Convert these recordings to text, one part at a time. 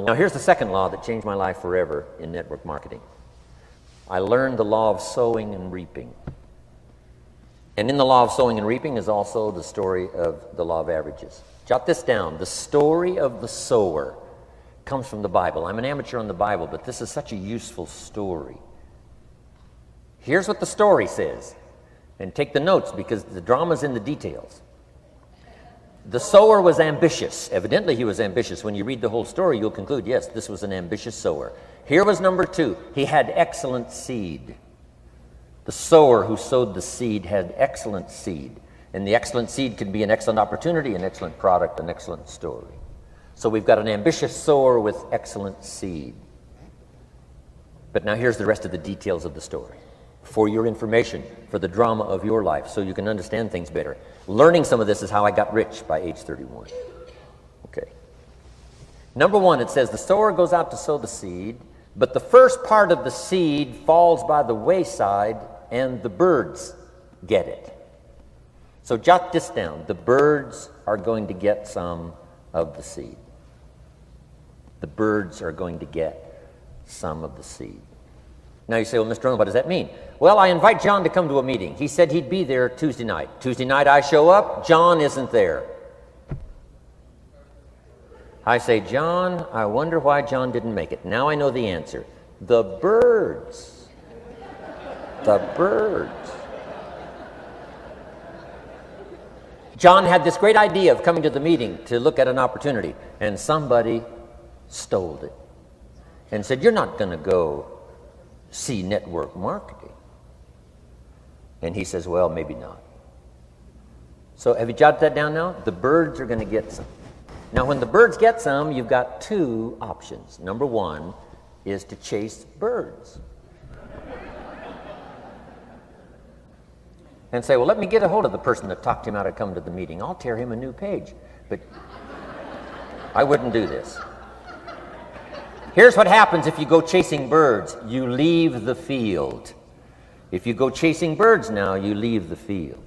Now here's the second law that changed my life forever in network marketing. I learned the law of sowing and reaping. And in the law of sowing and reaping is also the story of the law of averages. Jot this down. The story of the sower comes from the Bible. I'm an amateur on the Bible, but this is such a useful story. Here's what the story says. And take the notes because the drama's in the details. The sower was ambitious. Evidently he was ambitious. When you read the whole story, you'll conclude, yes, this was an ambitious sower. Here was number 2. He had excellent seed. The sower who sowed the seed had excellent seed. And the excellent seed can be an excellent opportunity, an excellent product, an excellent story. So we've got an ambitious sower with excellent seed. But now here's the rest of the details of the story. For your information, for the drama of your life, so you can understand things better. Learning some of this is how I got rich by age 31. Okay. Number 1, it says the sower goes out to sow the seed, but the first part of the seed falls by the wayside and the birds get it. So jot this down. The birds are going to get some of the seed. The birds are going to get some of the seed. Now you say, well, Mr. Arnold, what does that mean? Well, I invite John to come to a meeting. He said he'd be there Tuesday night. Tuesday night I show up, John isn't there. I say, John, I wonder why John didn't make it. Now I know the answer. The birds. The birds. John had this great idea of coming to the meeting to look at an opportunity, and somebody stole it and said, you're not going to go see network marketing. And he says, well, maybe not. So have you jotted that down now? The birds are going to get some. Now, when the birds get some, you've got 2 options. Number 1 is to chase birds. And say, well, let me get a hold of the person that talked him out of coming to the meeting. I'll tear him a new page. But I wouldn't do this. Here's what happens if you go chasing birds. You leave the field. If you go chasing birds now, you leave the field,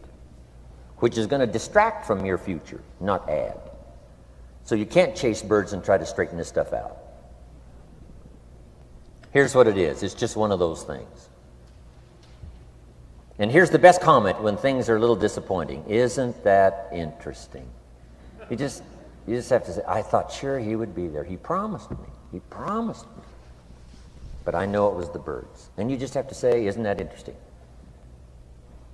which is going to distract from your future, not add. So you can't chase birds and try to straighten this stuff out. Here's what it is. It's just one of those things. And here's the best comment when things are a little disappointing. Isn't that interesting? You just have to say, I thought sure he would be there. He promised me. He promised me. But I know it was the birds. And you just have to say, isn't that interesting?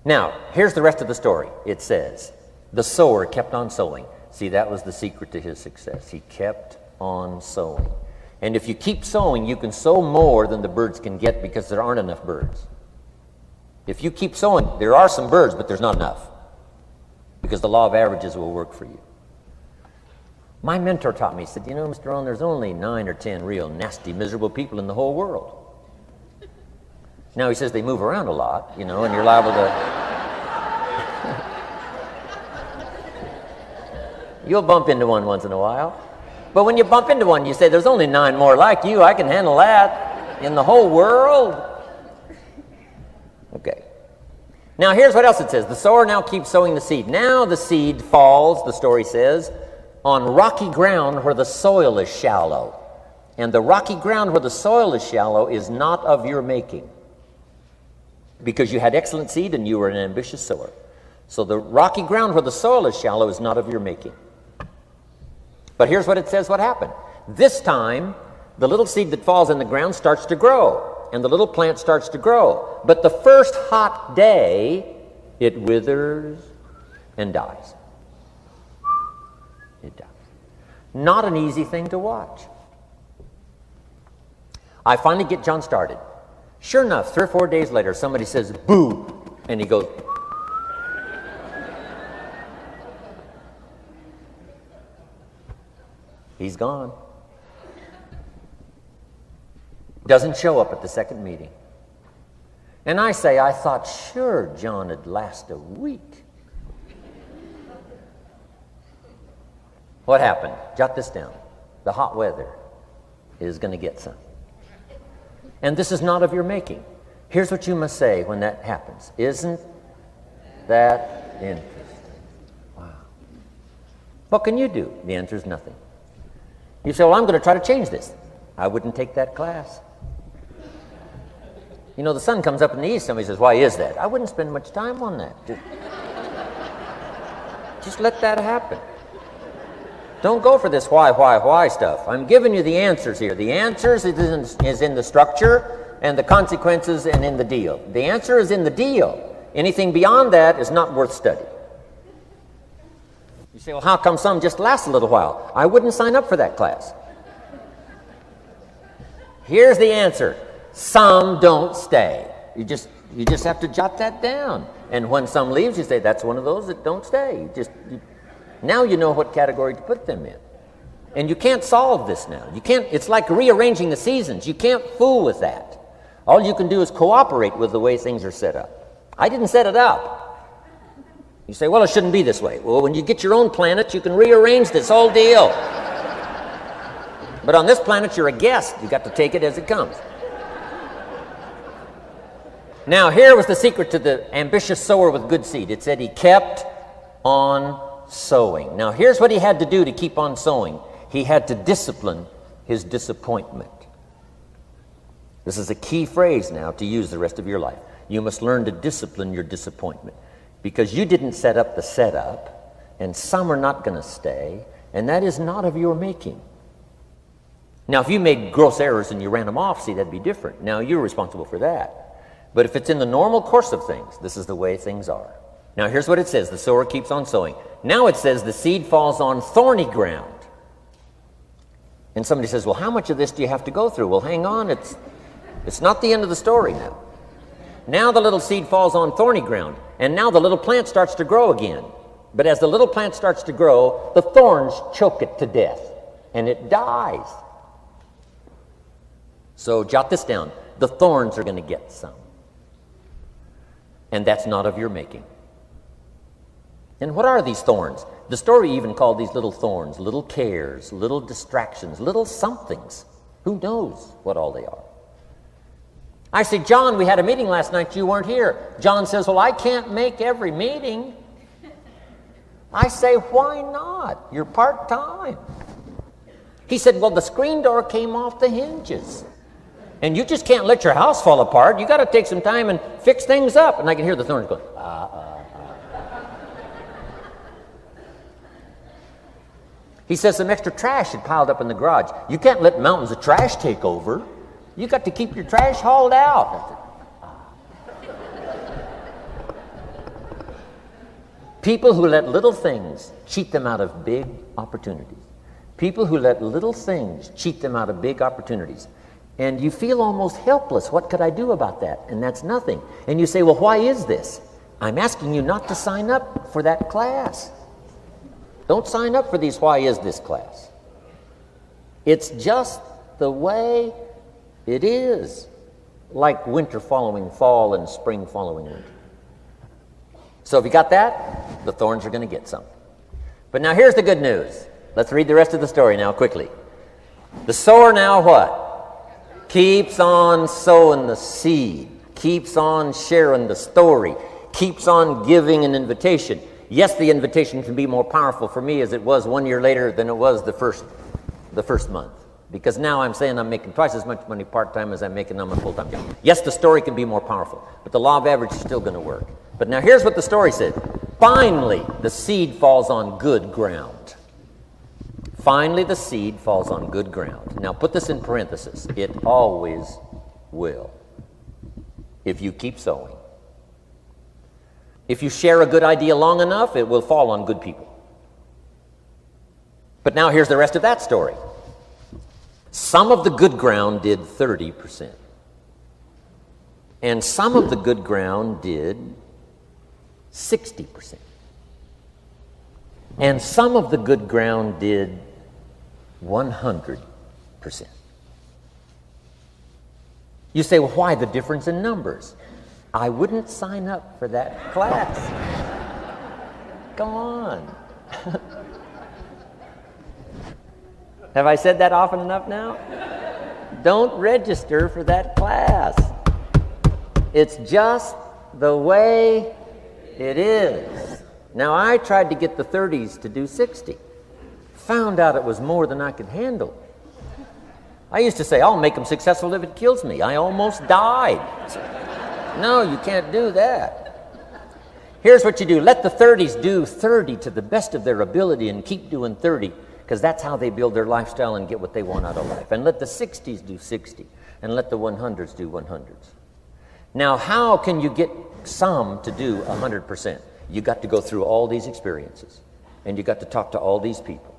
Now, here's the rest of the story. It says, the sower kept on sowing. See, that was the secret to his success. He kept on sowing. And if you keep sowing, you can sow more than the birds can get because there aren't enough birds. If you keep sowing, there are some birds, but there's not enough. Because the law of averages will work for you. My mentor taught me, he said, you know, Mr. Rohn, there's only 9 or 10 real nasty, miserable people in the whole world. Now he says they move around a lot, you know, and you're liable to... You'll bump into one once in a while. But when you bump into one, you say, there's only 9 more like you. I can handle that in the whole world. Okay. Now here's what else it says. The sower now keeps sowing the seed. Now the seed falls, the story says, on rocky ground where the soil is shallow. And the rocky ground where the soil is shallow is not of your making. Because you had excellent seed and you were an ambitious sower. So the rocky ground where the soil is shallow is not of your making. But here's what it says what happened. This time, the little seed that falls in the ground starts to grow. And the little plant starts to grow. But the first hot day, it withers and dies. It dies. Not an easy thing to watch. I finally get John started. Sure enough, 3 or 4 days later, somebody says, boo, and he goes, he's gone. Doesn't show up at the second meeting. And I say, I thought sure John would last a week. What happened? Jot this down. The hot weather is going to get some. And this is not of your making. Here's what you must say when that happens. Isn't that interesting? Wow. What can you do? The answer is nothing. You say, well, I'm going to try to change this. I wouldn't take that class. You know, the sun comes up in the east. Somebody says, why is that? I wouldn't spend much time on that. Just let that happen. Don't go for this why stuff. I'm giving you the answers here. The answers is in the structure and the consequences and in the deal. The answer is in the deal. Anything beyond that is not worth study. You say, well, how come some just last a little while? I wouldn't sign up for that class. Here's the answer. Some don't stay. You just have to jot that down. And when some leaves, you say, that's one of those that don't stay. Now you know what category to put them in. And you can't solve this now. You can't. It's like rearranging the seasons. You can't fool with that. All you can do is cooperate with the way things are set up. I didn't set it up. You say, well, it shouldn't be this way. Well, when you get your own planet, you can rearrange this whole deal. But on this planet, you're a guest. You got to take it as it comes. Now, here was the secret to the ambitious sower with good seed. It said he kept on sowing. Now, here's what he had to do to keep on sowing. He had to discipline his disappointment. This is a key phrase now to use the rest of your life. You must learn to discipline your disappointment, because you didn't set up the setup, and some are not going to stay, and that is not of your making. Now, if you made gross errors and you ran them off, see, that'd be different. Now, you're responsible for that. But if it's in the normal course of things, this is the way things are. Now, here's what it says. The sower keeps on sowing. Now it says the seed falls on thorny ground. And somebody says, well, how much of this do you have to go through? Well, hang on. It's not the end of the story now. Now the little seed falls on thorny ground. And now the little plant starts to grow again. But as the little plant starts to grow, the thorns choke it to death. And it dies. So jot this down. The thorns are going to get some. And that's not of your making. And what are these thorns? The story even called these little thorns, little cares, little distractions, little somethings. Who knows what all they are? I say, John, we had a meeting last night. You weren't here. John says, well, I can't make every meeting. I say, why not? You're part-time. He said, well, the screen door came off the hinges. And you just can't let your house fall apart. You got to take some time and fix things up. And I can hear the thorns going, He says some extra trash had piled up in the garage. You can't let mountains of trash take over. You got to keep your trash hauled out. People who let little things cheat them out of big opportunities. People who let little things cheat them out of big opportunities. And you feel almost helpless. What could I do about that? And that's nothing. And you say, well, why is this? I'm asking you not to sign up for that class. Don't sign up for these why is this class. It's just the way it is. Like winter following fall and spring following winter. So if you got that, the thorns are going to get some. But now here's the good news. Let's read the rest of the story now quickly. The sower now what? Keeps on sowing the seed, keeps on sharing the story, keeps on giving an invitation. Yes, the invitation can be more powerful for me as it was 1 year later than it was the first month. Because now I'm saying I'm making twice as much money part-time as I'm making on my full-time job. Yes, the story can be more powerful, but the law of average is still going to work. But now here's what the story said. Finally, the seed falls on good ground. Finally, the seed falls on good ground. Now, put this in parentheses. It always will, if you keep sowing. If you share a good idea long enough, it will fall on good people. But now here's the rest of that story. Some of the good ground did 30%. And some of the good ground did 60%. And some of the good ground did 100%. You say, well, why the difference in numbers? I wouldn't sign up for that class. Come on. Have I said that often enough now? Don't register for that class. It's just the way it is. Now, I tried to get the 30s to do 60. Found out it was more than I could handle. I used to say, I'll make them successful if it kills me. I almost died. No, you can't do that. Here's what you do. Let the 30s do 30 to the best of their ability and keep doing 30, because that's how they build their lifestyle and get what they want out of life. And let the 60s do 60, and let the 100s do 100s. Now, how can you get some to do 100%? You got to go through all these experiences, and you got to talk to all these people.